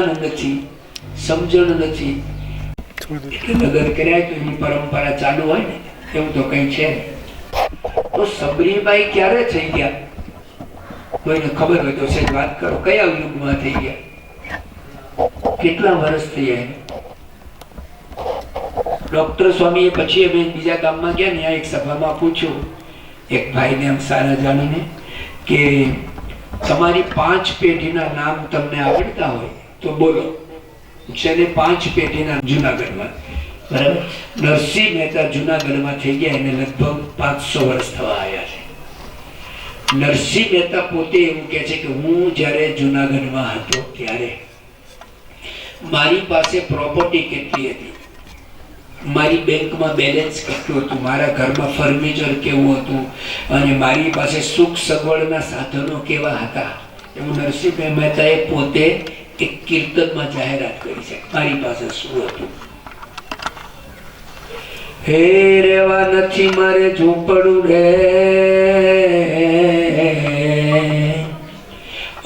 જ્ઞાન નથી, સમજણ નથી, લગ્ન કર્યા તો એની પરંપરા ચાલુ હોય ને એવું તો કઈ છે. તો સબરીબાઈ ક્યારે થઈ ગયા? કોઈને ખબર હોય તો સહેજ વાત કરો, કયા યુગમાં થઈ ગયા, કેટલા વર્ષ થયા? ડોક્ટર સ્વામીએ પછી અમે બીજા ગામમાં ગયા ને, એક સભામાં પૂછ્યું એક ભાઈને એમ સારા જાણીને કે તમારી 5 પેઢીના નામ તમને આવડતા હોય તો બોલો. છે 5 પેઢીના જુનાગઢમાં, બરાબર? નરસિંહ મહેતા જુનાગઢમાં થઈ ગયા, એને લગભગ 500 વર્ષ થવા આવ્યા છે. નરસિંહ મહેતા પોતે એવું કહે છે કે હું જ્યારે જુનાગઢમાં હતો ત્યારે મારી પાસે પ્રોપર્ટી કેટલી હતી, મારી બેંકમાં બેલેન્સ કેટલું હતું, મારા ઘરમાં ફર્નિચર કેવું હતું અને મારી પાસે સુખ સગવડના સાધનો કેવા હતા, એવું નરસિંહ મહેતાએ પોતે એક કીર્તનમાં જાહેરાત કરી છે. મારી પાસે શું હતું? હે રેવા નથી મારે ઝૂંપડું રે,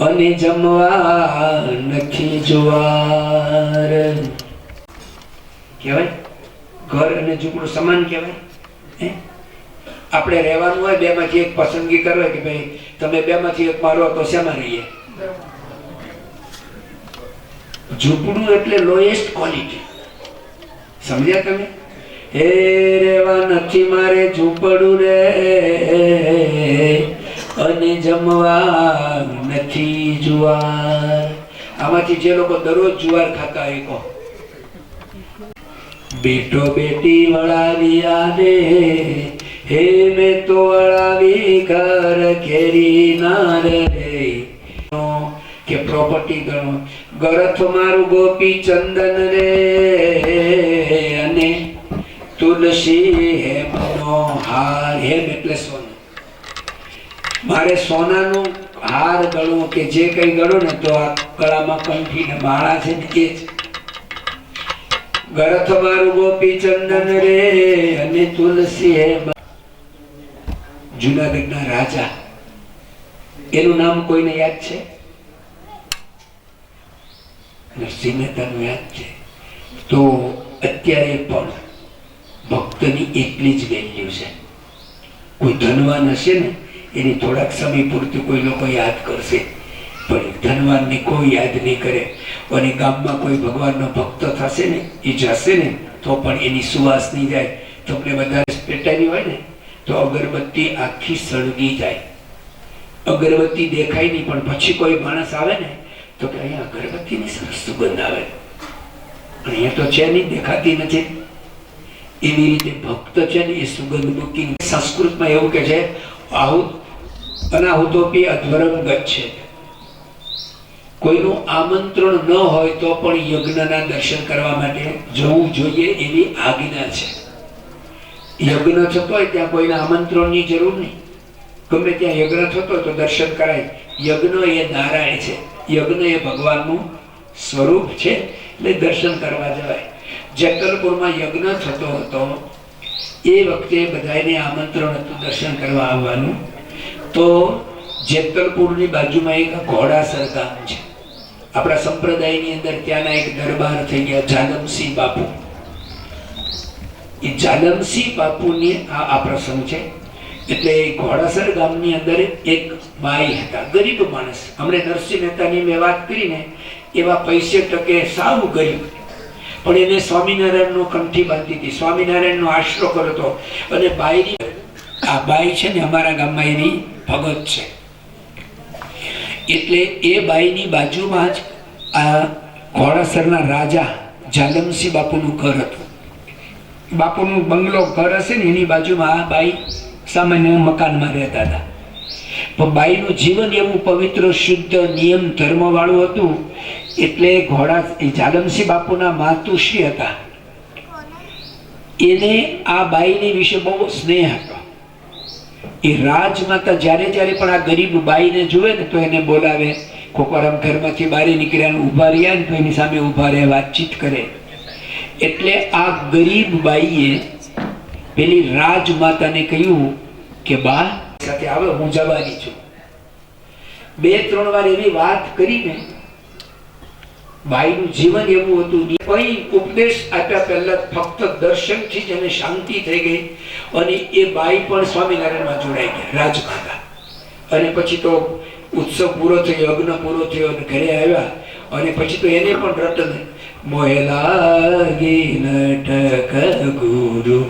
અને જમવા નથી જુવાર. કહેવાય ઘર અને ઝૂંપડું સમાન કહેવાય. આપણે રહેવાનું હોય, 2 માંથી એક પસંદગી કરવી કે ભાઈ તમે 2 માંથી એક મારો તો શેમાં રહીએ? ઝૂંપડું એટલે લોએસ્ટ ક્વોલિટી. સમજ્યા તમે? હે રેવા નથી મારે ઝૂંપડું રે, અને જમવા નથી જુવાર. આમાંથી જે લોકો દરરોજ જુવાર ખાતા હોય કહો. બેટો બેટી વળાવી આને, હે મેં તો વળાવી ઘર ઘેરી ના રે. કે પ્રોપર્ટી ગણો, ગરથ મારું ગોપી ચંદન રે, અને તુલસી હેમનો હાર. હેમ એટલે સોનું. મારે સોનાનું હાર ગણો કે જે કઈ ગણો ને તો આ ગળામાં કંઠી ને માળા છે ને એ જ. ગરથ મારું ગોપી ચંદન રે, અને તુલસી હેમ. જુનાગઢના રાજા, એનું નામ કોઈને યાદ છે? નરસિંહ મહેતાનું યાદ છે. તો અત્યારે પણ ભક્તની એટલી જ વેલ્યુ છે. કોઈ ધનવાન હશે ને એની થોડાક સમય પૂરતું કોઈ લોકો યાદ કરશે, પણ ધનવાનને કોઈ યાદ નહીં કરે. અને ગામમાં કોઈ ભગવાનનો ભક્ત થશે ને, એ જશે ને તો પણ એની સુવાસ નહીં જાય. તમને બધા પેટાવી હોય ને તો અગરબત્તી આખી સળગી જાય. અગરબત્તી દેખાય નહીં, પણ પછી કોઈ માણસ આવે ને તો કે અહીંયા અગરબત્તીની સરસ સુગંધ આવે, અહીંયા તો છે નહીં, દેખાતી નથી. એવી રીતે ભક્ત છે ને એ સુગંધ મૂકી. સંસ્કૃતમાં એવું કે છે અનાહુતોપી અધ્વરમ ગચ્છે. કોઈનું આમંત્રણ ન હોય તો પણ યજ્ઞના દર્શન કરવા માટે જવું જોઈએ, એવી આજ્ઞા છે. યજ્ઞ થતો હોય ત્યાં કોઈને આમંત્રણની જરૂર નહીં. ગમે ત્યાં યજ્ઞ થતો હોય તો દર્શન કરાય. યજ્ઞ એ નારાયણ છે, યજ્ઞ એ ભગવાનનું સ્વરૂપ છે, એટલે દર્શન કરવા જવાય. જેતલપુરમાં યજ્ઞ થતો હતો એ વખતે બધાને આમંત્રણ હતું દર્શન કરવા આવવાનું. તો જેતલપુરની બાજુમાં એક ઘોડાસર ગામ છે. આપણા સંપ્રદાયની અંદર ત્યાંના એક દરબાર થઈ ગયા જાલમસિંહ બાપુ. એ જાલમસિંહ બાપુની આ પ્રસંગ છે. એટલે ઘોડાસર ગામની અંદર એક બાઈ હતા, ગરીબ માણસ. હમણાં નરસિંહ મહેતાની મેં વાત કરીને એવા પૈસે ટકે સાવ ગરીબ, પણ એને સ્વામિનારાયણનો કંઠી બાંધી હતી, સ્વામિનારાયણનો આશરો કરતો. અને બાઈની આ બાઈ છે ને અમારા ગામમાં એની ભગત છે. એટલે એ બાઈની બાજુમાં જ આ ઘોડાસરના રાજા જાલમસિંહ બાપુનું ઘર હતું. બાપુનું બંગલો ઘર હશે ને એની બાજુમાં આ બાઈ સામાન્ય મકાનમાં રહેતા હતા. પણ બાઈનું જીવન એવું પવિત્ર, શુદ્ધ, નિયમ, ધર્મ વાળું હતું. એટલે જાલમસિંહ બાપુના માતુશ્રી હતા, એને આ બાઈની વિશે બહુ સ્નેહ હતો. એ રાજમાતા જ્યારે જ્યારે પણ આ ગરીબ બાઈને જુએ ને તો એને બોલાવે. કોકરામ ઘરમાંથી બહાર નીકળ્યા ઉભા રહ્યા ને તો એની સામે ઉભા રહે, વાતચીત કરે. એટલે આ ગરીબ બાઈએ પેલી રાજમાતાને કહ્યું કે બા સાથે આવે, હું જવાની છું. 2-3 વાર એવી વાત કરીને બાઈનું જીવન એવું હતું. કઈ ઉપદેશ આપ્યા પહેલા ફક્ત દર્શનથી જ એને શાંતિ થઈ ગઈ અને એ બાઈ પણ સ્વામિનારાયણમાં જોડાઈ ગયા, રાજમાતા. અને પછી તો ઉત્સવ પૂરો થયો, યજ્ઞ પૂરો થયો અને ઘરે આવ્યા અને પછી તો એને પણ રટન મોહે લાગી નટક ગુરુ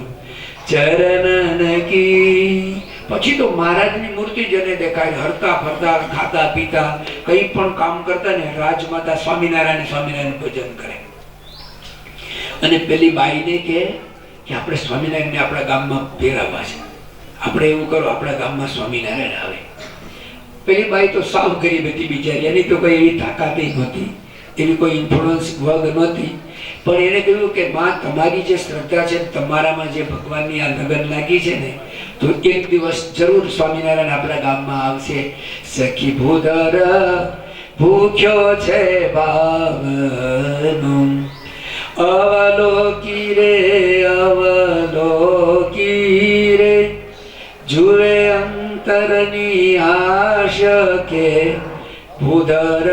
ચરણ કી. પછી તો મહારાજની મૂર્તિ જેને દેખાય, હરતા ફરતા ખાતા પીતા કઈ પણ કામ કરતા ને રાજમાતા સ્વામિનારાયણ ભજન કરે. અને પેલી બાઈને કે આપણે સ્વામિનારાયણને આપણા ગામમાં પહેરાવવા છે, આપણે એવું કરો આપણા ગામમાં સ્વામિનારાયણ આવે. પેલી બાઈ તો સાવ ગરીબ હતી બિચારી, એની તો કોઈ એવી તાકાત નહોતી, એવી કોઈ ઇન્ફ્લુઅન્સ વર્ગ નહોતી. પણ એને કહ્યું કે માં, તમારી જે શ્રદ્ધા છે, તમારામાં જે ભગવાનની આ લગન લાગી છે ને, તો એક દિવસ જરૂર સ્વામિનારાયણ આપણા ગામમાં આવશે. સખી ભૂધર ભૂખ્યો છે બાવનો, અવલોકી રે જુએ અંતરની આશ કે ભૂધર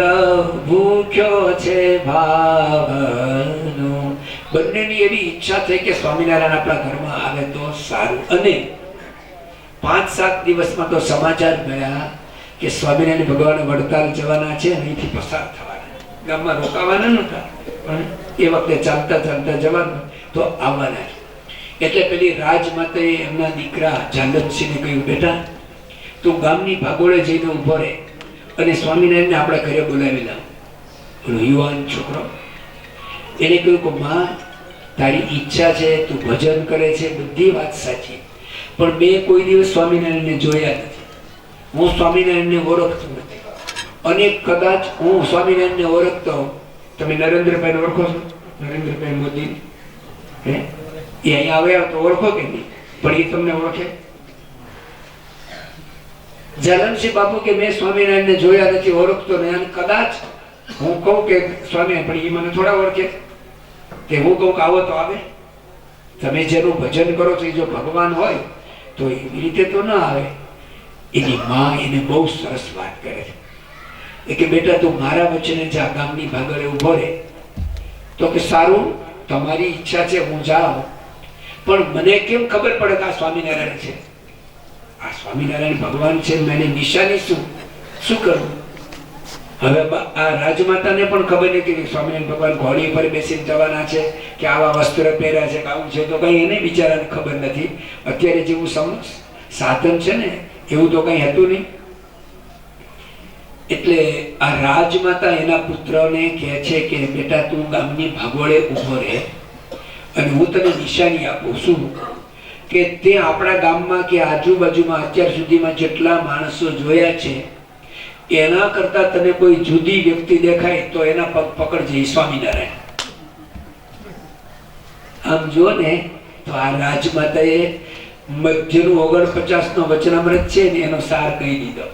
ભૂખ્યો છે ભાવનો. બંનેની એવી ઈચ્છા થઈ કે સ્વામિનારાયણ આપણા ઘરમાં આવે તો સારું. અને 5-7 દિવસમાં તો સમાચાર મળ્યા કે સ્વામિનારાયણ ભગવાન વડતાલ જવાના છે, અહીંથી પસાર થવાના, ગામમાં રોકાવાના નહોતા પણ એ વખતે ચાલતા ચાલતા જવાનું તો આવવાના. એટલે પેલી રાજમાતાએ એમના દીકરા જાલમસિંહને કહ્યું, બેટા તું ગામની ભાગોળે જઈને ઉભો રહે અને સ્વામિનારાયણને આપણા ઘરે બોલાવી લાવ. યુવાન છોકરો એને કહ્યું કે માં, તારી ઈચ્છા છે, તું ભજન કરે છે, બધી વાત સાચી, પણ મેં કોઈ દિવસ સ્વામિનારાયણને જોયા નથી, હું સ્વામિનારાયણને ઓળખતો નથી. અને કદાચ હું સ્વામિનારાયણને ઓળખતો હોઉં, તમે નરેન્દ્રભાઈને ઓળખો છો? નરેન્દ્રભાઈ મોદી હે, એ અહીંયા આવ્યા તો ઓળખો કે નહીં? પણ એ તમને ઓળખે? જાલમસિંહ બાપુ કે મેં સ્વામિનારાયણને જોયા નથી, ઓળખતો નહીં. અને કદાચ હું કહું કે સ્વામિનારાયણ, પણ એ મને થોડા ઓળખે કે હું કહું કે આવો તો આવે? તમે જેનું ભજન કરો છો એ જો ભગવાન હોય તો એવી રીતે તો ના આવે. એની માં એને બહુ સરસ વાત કરે છે કે બેટા તું મારા વચ્ચે જા, ગામની ભાગળે ઉભો રહે. તો કે સારું, તમારી ઈચ્છા છે, હું જાઉં, પણ મને કેમ ખબર પડે કે આ સ્વામિનારાયણ છે, આ સ્વામિનારાયણ ભગવાન છે, મેં નિશાની શું કરું? હવે આ રાજમાતાને પણ ખબર નથી કે સ્વામિનારાયણ ભગવાન ઘોડી પર બેસીને જવાના છે કે આવા વસ્ત્ર પહેર્યા છે કે આવું છે, તો કઈ એને બિચારાને ખબર નથી. અત્યારે જેવું સાધન છે ને એવું તો કઈ હતું નહીં. એટલે આ રાજમાતા એના પુત્રને કહે છે કે બેટા તું ગામની ભાગોળે ઉભો રહે અને હું તને નિશાની આપું છું કે તે આપણા ગામમાં કે આજુબાજુમાં અત્યાર સુધીમાં જેટલા માણસો જોયા છે એના કરતા તને કોઈ જુદી વ્યક્તિ દેખાય તો એના પગ પકડજે, સ્વામિનારાયણ. આમ જો ને તો આ રાજમાતાએ મધ્યનું 49 નો વચનામૃત છે ને એનો સાર કહી દીધો.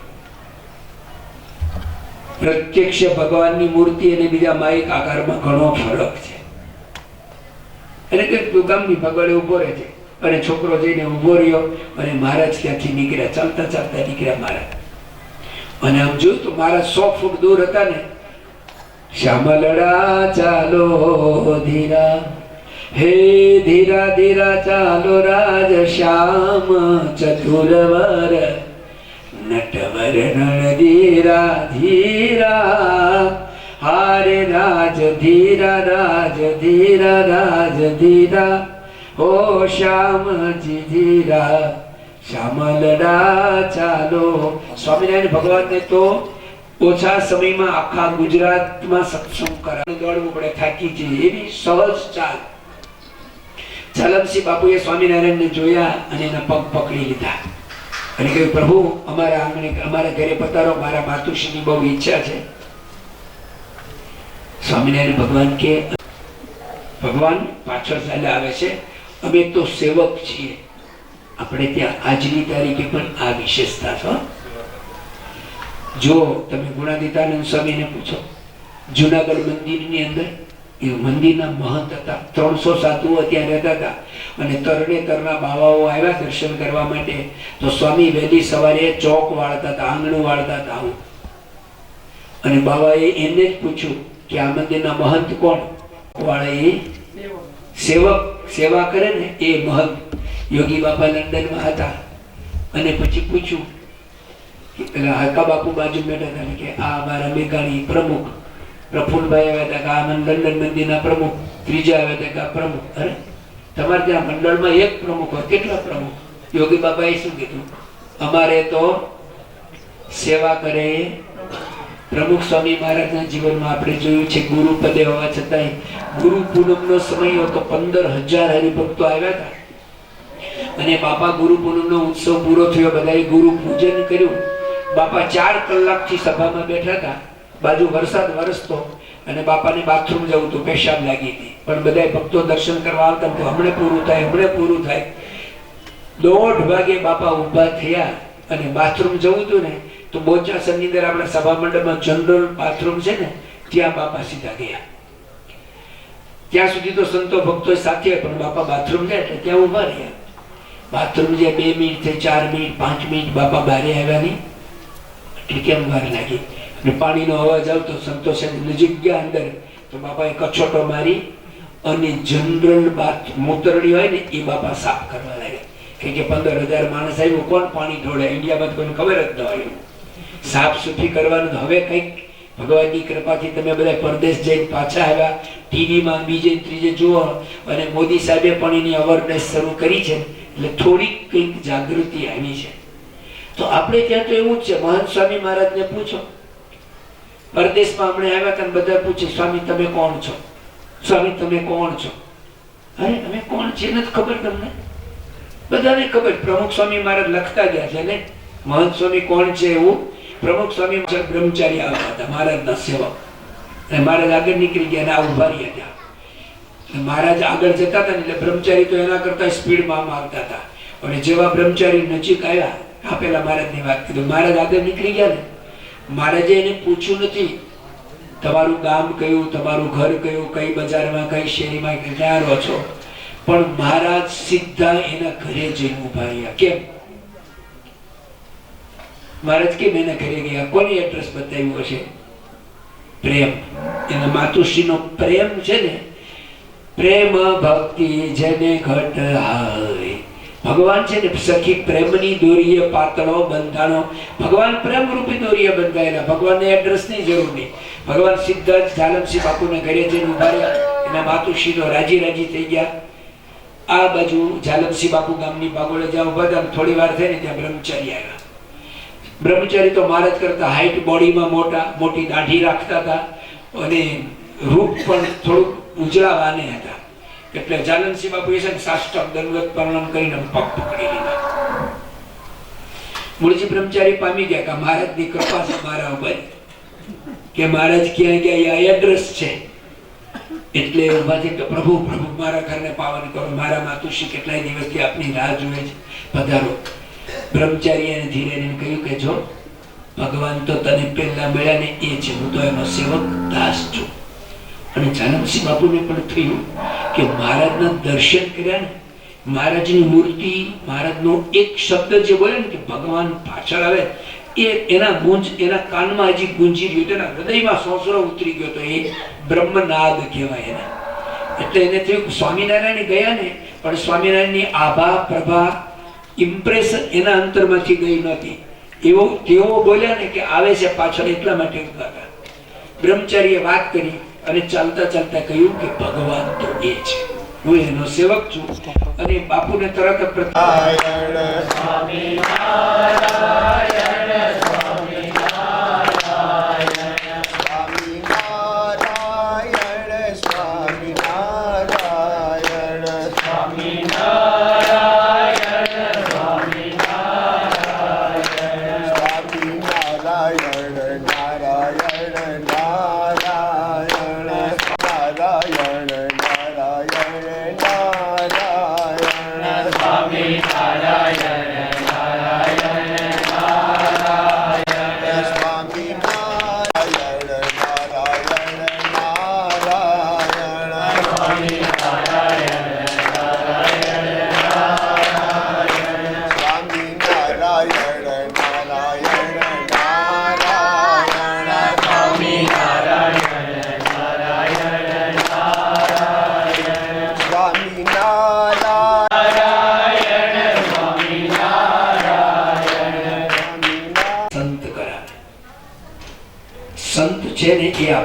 પ્રત્યક્ષ ભગવાનની મૂર્તિ અને બીજા માયિક આકારમાં ઘણો ફરક છે. એટલે કે તું ગામની ભાગળે ઉભો રહે છે. અને છોકરો જઈને ઉભો રહ્યો અને મહારાજ ત્યાંથી નીકળ્યા, ચાલતા ચાલતા નીકળ્યા મહારાજ. અને આમ જોયું તો મહારાજ 100 ફૂટ દૂર હતા ને. શ્યામલડા ચાલો ધીરા, હે ધીરા ધીરા ચાલો રાજ શ્યામ ચતુરવર, નટવર નળધીરા ધીરા, હારે રાજ ધીરા રાજ ધીરા રાજ ધીરા, ઓ શ્યામજી ધીરા, શ્યામલડા ચાલો. સ્વામિનારાયણ ભગવાનને તો ઓછા સમયમાં આખા ગુજરાતમાં સત્સંગ કરાવવું, દોડવું પડે, થાકી જઈએ એવી સહજ ચાલ. જાલમસિંહ બાપુએ સ્વામિનારાયણને જોયા અને એના પગ પકડી લીધા અને કહ્યું, પ્રભુ અમારા આંગણે અમારા ઘરે પધારો, મારા માતુશ્રીની બહુ ઈચ્છા છે. સ્વામિનારાયણ ભગવાન કે ભગવાન પાછળ ચાલ્યા આવે છે, અમે તો સેવક છીએ, આપણે ત્યાં આજની તારીખે પણ આ વિશેષતા છે. જો તમે ગુણાતીતાનંદ સ્વામીને પૂછો, જુનાગઢ મંદિરની અંદર એ મંદિરના મહંત હતા, 300 સાધુઓ ત્યાં રહેતા હતા. અને તરણેતરના બાવાઓ આવ્યા દર્શન કરવા માટે તો સ્વામી વહેલી સવારે ચોક વાળતા હતા, આંગણું વાળતા હતા. અને બાવાએ એને જ પૂછ્યું કે આ મંદિરના મહંત કોણ? વાળા એ સેવક, સેવા કરે ને એ મહંત. યોગી બાપા લંડનમાં હતા અને પછી પૂછ્યું કે પેલા હકા બાપુ બાજુ બેઠા હતા કે આ અમારા મેઘાણી પ્રમુખ પ્રફુલભાઈ આવ્યા હતા કે આ લંડન મંદિરના પ્રમુખ, ત્રીજા આવ્યા હતા કે આ પ્રમુખ. અરે તમારે ત્યાં મંડળમાં એક પ્રમુખ હોય, કેટલા પ્રમુખ? યોગી બાબાએ શું કીધું? અમારે તો સેવા કરે પ્રમુખ. સ્વામી મહારાજના જીવનમાં આપણે જોયું છે ગુરુ પદે હોવા છતાંય ગુરુ પૂનમનો સમય હતો, 15,000 હરિભક્તો આવ્યા હતા અને બાપા ગુરુ પૂનમનો ઉત્સવ પૂરો થયો, બધાએ ગુરુ પૂજન કર્યું. બાપા 4 કલાકથી સભામાં બેઠા હતા, બાજુ વરસાદ વરસતો અને બાપાને બાથરૂમ જવું હતું, પેશાબ લાગી હતી, પણ બધા ભક્તો દર્શન કરવા આવતા તો હમણે પૂરું થાય, હમણે પૂરું થાય. 1:30 વાગે બાપા ઊભા થયા અને બાથરૂમ જવું હતું ને તો બોચાસણની અંદર આપણા સભા મંડપમાં જનરલ બાથરૂમ છે ને ત્યાં બાપા સીધા ગયા. ત્યાં સુધી તો સંતો ભક્તો સાથે પણ બાપા બાથરૂમ જાય એટલે ત્યાં ઊભા રહ્યા. બાથરૂમ જે 2 મિનિટ થઈ, 4 મિનિટ, 5 મિનિટ બાપા બહાર આવ્યા નહીં એટલે કેમ વાર લાગી અને પાણીનો અવાજ આવતો, સંતો સાહેબ નજીક ગયા અંદર તો બાપાએ કછોટો મારી અને જનરલ બાથ મૂતરડી હોય ને એ બાપા સાફ કરવા લાગ્યા. કે 15,000 માણસ આવ્યું, કોણ પાણી ઢોળે? ઇન્ડિયામાં કોઈને ખબર જ ન હોય. સાફ સુફી કરવાનું. હવે કંઈક ભગવાનની કૃપાથી તમે બધા પરદેશ જઈને પાછા આવ્યા, ટીવીમાં બીજે ત્રીજે જુઓ અને મોદી સાહેબે પણ એની અવેરનેસ શરૂ કરી છે એટલે થોડીક કંઈક જાગૃતિ આવી છે. તો આપણે ત્યાં તો એવું જ છે. મહંત સ્વામી મહારાજને પૂછો, પરદેશમાં આપણે આવ્યા હતા બધા પૂછે સ્વામી તમે કોણ છો? સ્વામી તમે કોણ છો? અરે અમે કોણ છે નથી ખબર તમને? બધાને ખબર. પ્રમુખ સ્વામી મહારાજ લખતા ગયા છે ને મહંત સ્વામી કોણ છે એવું. પ્રમુખ સ્વામી બ્રહ્મચારી આવતા હતા, મહારાજના સેવક, અને મહારાજ આગળ નીકળી ગયા અને આ ઉભા રહ્યા હતા. મહારાજ આગળ જતા હતા ને એટલે બ્રહ્મચારી તો એના કરતા સ્પીડમાં આવતા હતા અને જેવા બ્રહ્મચારી નજીક આવ્યા, આ પેલા મહારાજની વાત કીધું, મહારાજ આગળ નીકળી ગયા ને મહારાજે એને પૂછ્યું નથી તમારું ગામ કયું, તમારું ઘર કયું, કઈ બજારમાં, કઈ શેરીમાં, ક્યાં રહો છો, પણ મહારાજ સીધા એના ઘરે જઈને ઉભા રહ્યા. કેમ? મહારાજ કેમ એના ઘરે ગયા? કોની એડ્રેસ બતાવ્યું હશે? પ્રેમ. એના માતુશ્રીનો પ્રેમ છે ને, પ્રેમ ભક્તિ જેને ઘટ હાય. ભગવાન છે ને સખી પ્રેમની દોરીએ પાતળો બંધાણો. ભગવાન પ્રેમ રૂપી દોરીએ બંધાયેલા. ભગવાનને એડ્રેસની જરૂર નહીં. ભગવાન સીધા જ ઝાલમસિંહ બાપુના ઘરે જઈને ઉભા રહ્યા. એના માતુશ્રી તો રાજી રાજી થઈ ગયા. આ બાજુ ઝાલમસિંહ બાપુ ગામની બાગોળે જ્યાં ઉભા હતા થોડી વાર થઈ ને ત્યાં બ્રહ્મચારી આવ્યા. બ્રહ્મચારી તો મહારાજ કરતા હાઈટ, બોડીમાં મોટા, મોટી દાઢી રાખતા હતા અને રૂપ પણ થોડુંક ઉજળાવાને હતા. એટલે ઝાલમસિંહ બાપુ એ છે ને સાષ્ટાંગ દંડવત પ્રણામ કરીને પગ પકડી લીધા. મૂળજી બ્રહ્મચારી પામી ગયા કે મહારાજની કૃપા છે મારા ઉપર, કે મહારાજ ક્યાં ગયા એ એડ્રેસ છે. એટલે ઉભા થઈ કે પ્રભુ પ્રભુ મારા ઘરને પાવન કરો, મારા માતુશ્રી કેટલાય દિવસથી આપની રાહ જુએ છે, પધારો. બ્રહ્મચારીએ ધીરે ધીરે કહ્યું કે જો ભગવાન તો તને પહેલા મળ્યા ને એ છે, હું તો એનો સેવક દાસ છું. અને ઝાલમસિંહ બાપુને પણ થયું કે મહારાજના દર્શન કર્યા ને, મહારાજની મૂર્તિ, મહારાજનો એક શબ્દ જે બોલે ને કે ભગવાન પાછળ આવે એ એના ગુંજ, એના કાનમાં હજી ગુંજી રહ્યું, એના હૃદયમાં સોસરો ઉતરી ગયો તો એ બ્રહ્મનાદ કહેવાય એને. એટલે એને થયું સ્વામિનારાયણ ગયા ને પણ સ્વામિનારાયણની આભા પ્રભા ઇમ્પ્રેશન એના અંતરમાંથી ગઈ નહોતી. એવો તેઓ બોલ્યા ને કે આવે છે પાછળ, એટલા માટે ઉભા હતા. બ્રહ્મચારીએ વાત કરી અને ચાલતા ચાલતા કહ્યું કે ભગવાન તો એ છે, હું એનો સેવક છું. અને બાપુને તરત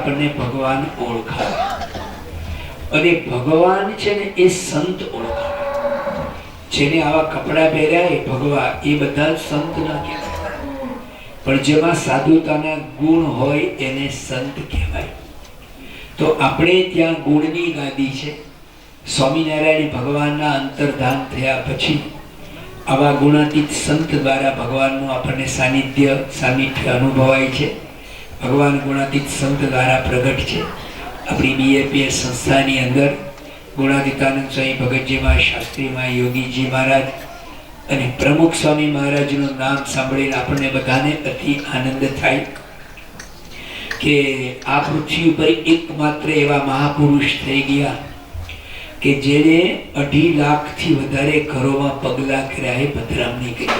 આપણને ભગવાન ઓળખાવે. અને ભગવાન છે ને એ સંત ઓળખાવે. જેને આવા કપડા પહેર્યા એ ભગવાન, એ બધા સંત ના કહેવાય, પણ જેમાં સાધુતાના ગુણ હોય એને સંત કહેવાય. તો આપણે ત્યાં ગુણની ગાદી છે. સ્વામિનારાયણ ભગવાનના અંતર્ધાન થયા પછી આવા ગુણાતીત સંત દ્વારા ભગવાનનું આપણને સાનિધ્ય અનુભવાય છે. ભગવાન ગુણાતીત સંત દ્વારા પ્રગટ છે. આપણી બીએપીએસ સંસ્થાની અંદર ગુણાતીતાનંદ સ્વામી ભગતજીમાં, શાસ્ત્રીમાં, યોગીજી મહારાજ અને પ્રમુખ સ્વામી મહારાજનું નામ સાંભળીને આપણને બધાને અતિ આનંદ થાય કે આ પૃથ્વી ઉપર એકમાત્ર એવા મહાપુરુષ થઈ ગયા કે જેને 2.5 લાખથી વધારે ઘરોમાં પગલા કર્યા. એ ભદ્રામની કરી,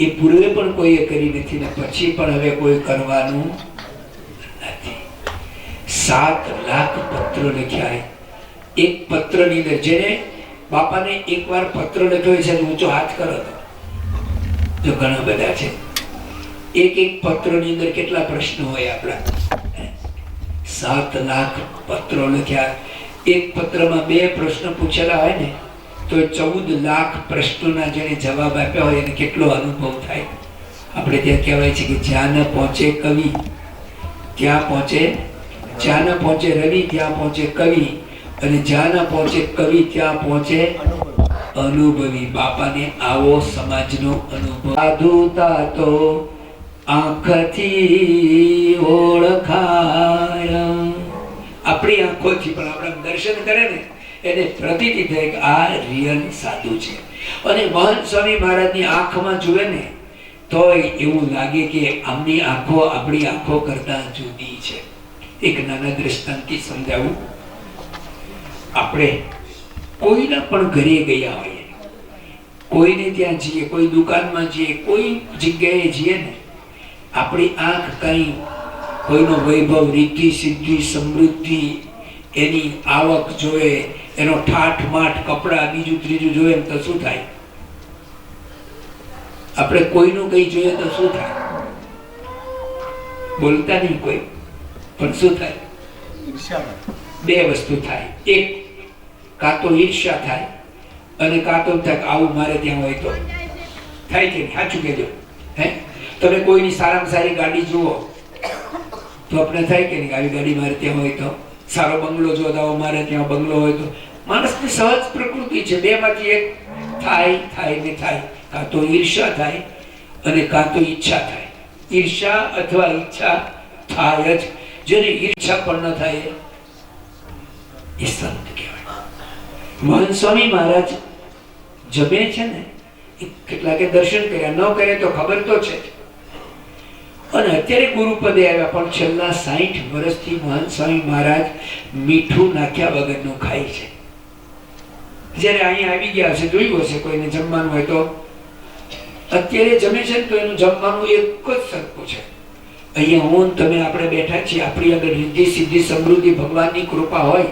એ પૂર્વે પણ કોઈએ કરી નથી ને પછી પણ હવે કોઈ કરવાનું નથી. 7 લાખ પત્ર લખ્યા. એક પત્રની અંદર જેને બાપાને એકવાર પત્ર લખ્યો છે, ઊંચો હાથ કરો તો ઘણા બધા છે. એક પત્રની અંદર કેટલા પ્રશ્નો હોય આપણા? 7 લાખ પત્રો લખ્યા. એક પત્રમાં 2 પ્રશ્ન પૂછેલા હોય ને તો 14 લાખ પ્રશ્નોના જેને જવાબ આપ્યા હોય એને કેટલો અનુભવ થાય. આપણે ત્યાં કહેવાય છે કે જ્યાં ન પહોંચે કવિ ત્યાં પહોંચે, જ્યાં ન પહોંચે રવિ ત્યાં પહોંચે કવિ, અને જ્યાં ન પહોંચે કવિ ત્યાં પહોંચે અનુભવી. બાપાને આવો સમાજનો અનુભવ. સાધુતા તો આંખથી ઓળખાય. આપણી આંખોથી પણ આપણે દર્શન કરે ને એને પ્રતીતિ થાય કે આ રિયલ સાધુ છે. અને મહંત સ્વામી મહારાજની આંખમાં જુએ ને તોય એવું લાગે કે આમની આંખો આપણી આંખો કરતા જુદી છે. એક નાના દ્રષ્ટાંતથી સમજાવું. આપણે કોઈના પણ ઘરે ગયા હોઈએ, કોઈને ત્યાં જઈએ, કોઈ દુકાનમાં જઈએ, કોઈ જગ્યાએ જઈએ ને આપણી આંખ કઈ કોઈનો વૈભવ, રીતિ સિદ્ધિ, સમૃદ્ધિ, એની આવક જોવે, એનો ઠાઠ માઠ, કપડા, બીજું ત્રીજું જોવે તો શું થાય? આપણે કોઈનું કઈ જોઈએ તો શું થાય? બોલતા નહીં કોઈ, પણ શું થાય? 2 વસ્તુ થાય. એક, કાં તો ઈર્ષ્યા થાય અને કાં તો થાય આવું મારે ત્યાં હોય તો થાય કે સાચું કહેજો. હે, તમે કોઈની સારામાં સારી ગાડી જુઓ તો આપણે થાય કે નહીં આવી ગાડી મારે ત્યાં હોય તો, સારો બંગલો જોતા હોય મારે ત્યાં બંગલો હોય તો. માણસની સહજ પ્રકૃતિ છે. 2 માંથી એક થાય ને થાય. કાં તો ઈર્ષ્યા થાય અને કાં તો ઈચ્છા થાય. ઈર્ષ્યા અથવા ઈચ્છા થાય જ. જેને ઈચ્છા પણ ન થાય એ સંત કહેવાય. મહંત સ્વામી મહારાજ જમે છે ને, કેટલાકે દર્શન કર્યા, ન કરે તો ખબર તો છે. અને અત્યારે ગુરુપદે આવ્યા, પણ છેલ્લા 60 વર્ષથી મહંત સ્વામી મહારાજ મીઠું નાખ્યા વગરનું ખાય છે. જયારે અહીંયા આવી ગયા હશે, જોયું હશે કોઈને જમવાનું હોય તો અત્યારે જમે છે તો એનું જમવાનું એક જ સરખું છે. અહીંયા હું તમે આપણે બેઠા છીએ, આપણી આગળ રિદ્ધિ સિદ્ધિ સમૃદ્ધિ ભગવાનની કૃપા હોય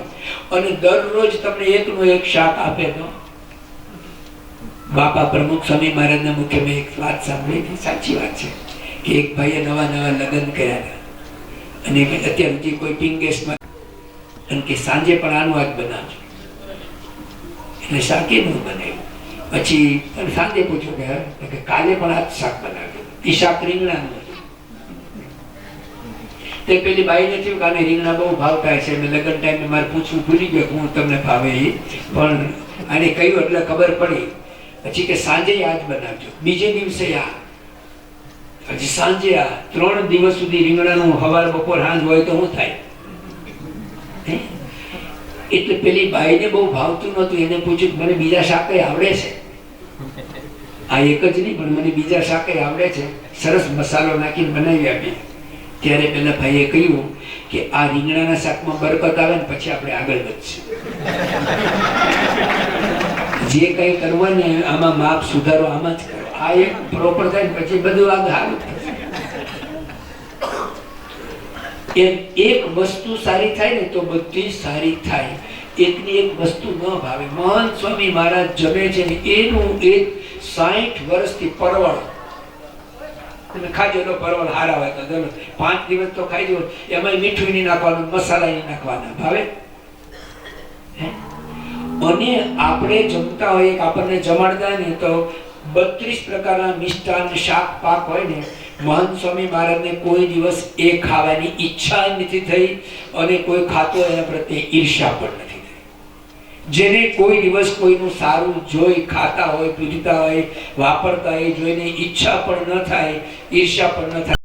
અને દરરોજ તમને એકનું એક શાક આપે તો. બાપા પ્રમુખ સ્વામી મહારાજના મુખે મેં એક વાત સાંભળી હતી, સાચી વાત છે કે એક ભાઈએ નવા લગ્ન કર્યા હતા અને અત્યાર સુધી કોઈ પિંગેશમાં અને કે સાંજે પણ આનું આજ બનાવજો, એટલે શાકે નું બનાવ્યું. પછી સાંજે પૂછ્યું કે કાલે પણ આ શાક બનાવજો. એ શાક રીંગણાનું હતું. તે પેલી બાઈને થયું કે આને રીંગણા બહુ ભાવતા છે. મેં લગ્ન ટાઈમે મારે પૂછવું ભૂલી ગયો હું તમને ભાવે એ, પણ આને કહ્યું એટલે ખબર પડી. પછી કે સાંજે આ જ બનાવજો, બીજે દિવસે આ, પછી સાંજે આ. 3 દિવસ સુધી રીંગણાનું સવાર બપોર સાંજ હોય તો શું થાય? એટલે પેલી બાઈને બહુ ભાવતું નહોતું. એને પૂછ્યું મને બીજા શાક આવડે છે? આ એક જ નહીં પણ મને બીજા શાક આવડે છે, સરસ મસાલો નાખીને બનાવી આપી. ત્યારે પેલા ભાઈએ કહ્યું કે આ રીંગણાના શાકમાં બરકત આવે ને પછી આપણે આગળ વધશું. જે કઈ કરવું ને આમાં માપ સુધારો આમાં જ કરો. આ એક પ્રોપર થાય પછી બધું આગળ સારું થશે. એક વસ્તુ સારી થાય ને તો બધી સારી થાય. એકની એક વસ્તુ ન ભાવે. મહંત સ્વામી મહારાજ જમે છે ને એનું એક 60 વર્ષથી પરવળ તમે ખાજો તો પરવળ હારા હોય તો ચલો 5 દિવસ તો ખાઈ જો, એમાં મીઠું નહીં નાખવાનું, મસાલા નહીં નાખવાના, ભાવે? અને આપણે જમતા હોય, આપણને જમાડતા ને તો 32 પ્રકારના મિષ્ટાન શાક પાક હોય ને, મહંત સ્વામી મહારાજને કોઈ દિવસ એ ખાવાની ઈચ્છા નથી થઈ અને કોઈ ખાતો એના પ્રત્યે ઈર્ષ્યા પણ નથી થઈ. જેને કોઈ દિવસ કોઈનું સારું જોઈ ખાતા હોય, પૂજતા હોય, વાપરતા હોય, જોઈને ઈચ્છા પણ ન થાય, ઈર્ષ્યા પણ ન થાય.